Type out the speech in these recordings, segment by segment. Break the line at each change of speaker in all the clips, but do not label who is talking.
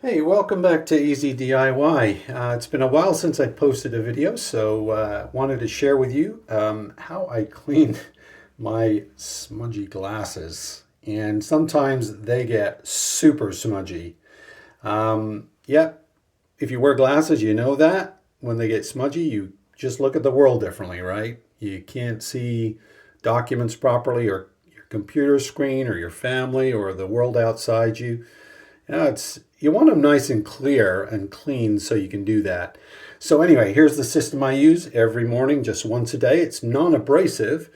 Hey, welcome back to Easy DIY. It's been a while since I posted a video, so wanted to share with you how I clean my smudgy glasses. And sometimes they get super smudgy. Yeah, if you wear glasses, you know that. When they get smudgy, you just look at the world differently, right? You can't see documents properly, or your computer screen, or your family, or the world outside you. Yeah, you want them nice and clear and clean so you can do that. So anyway, here's the system I use every morning, just once a day. It's non-abrasive.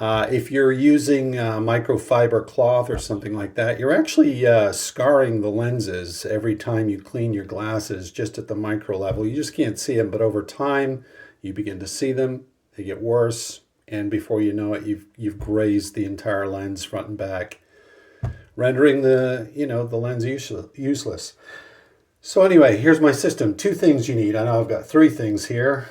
If you're using microfiber cloth or something like that, you're actually scarring the lenses every time you clean your glasses just at the micro level. You just can't see them, but over time you begin to see them. They get worse, and before you know it, you've grazed the entire lens front and back, rendering the lens useless. So anyway, here's my system. Two things you need. I know I've got three things here.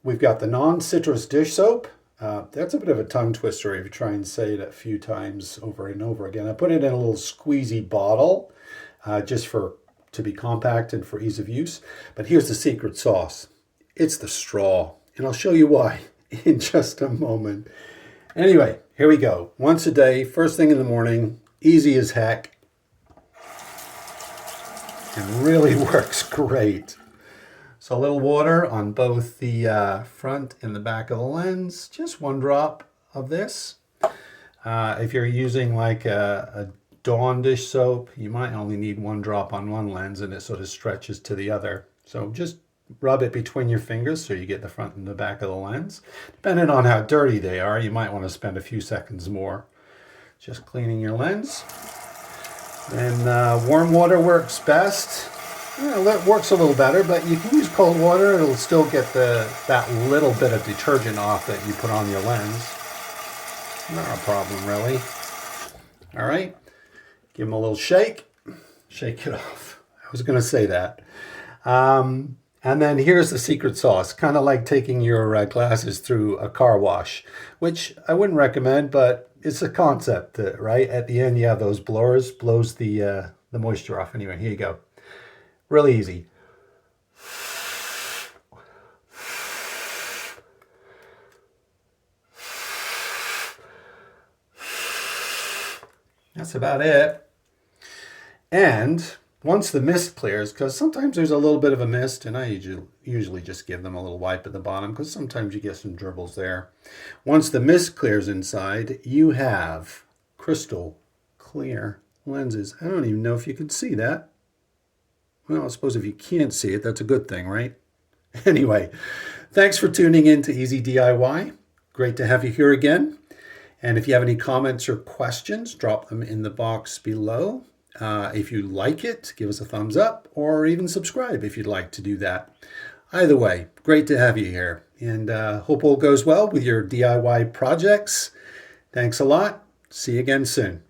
We've got the non-citrus dish soap. That's a bit of a tongue twister if you try and say it a few times over and over again. I put it in a little squeezy bottle just to be compact and for ease of use. But here's the secret sauce. It's the straw, and I'll show you why in just a moment. Anyway, here we go. Once a day, first thing in the morning, easy as heck, and really works great. So a little water on both the front and the back of the lens, just one drop of this. If you're using like a Dawn dish soap, you might only need one drop on one lens and it sort of stretches to the other. So just rub it between your fingers so you get the front and the back of the lens. Depending on how dirty they are, you might want to spend a few seconds more just cleaning your lens. And warm water works best. That works a little better, but you can use cold water. It'll still get that little bit of detergent off that you put on your lens. Not a problem, really. All right, give them a little shake. Shake it off. I was going to say that. And then here's the secret sauce, kind of like taking your glasses through a car wash, which I wouldn't recommend, but it's a concept, right? At the end, you have those blowers, blows the moisture off. Anyway, here you go. Really easy. That's about it. And once the mist clears, because sometimes there's a little bit of a mist, and I usually just give them a little wipe at the bottom, because sometimes you get some dribbles there. Once the mist clears inside, you have crystal clear lenses. I don't even know if you can see that. Well, I suppose if you can't see it, that's a good thing, right? Anyway, thanks for tuning in to Easy DIY. Great to have you here again. And if you have any comments or questions, drop them in the box below. If you like it, give us a thumbs up, or even subscribe if you'd like to do that. Either way, great to have you here, and hope all goes well with your DIY projects. Thanks a lot. See you again soon.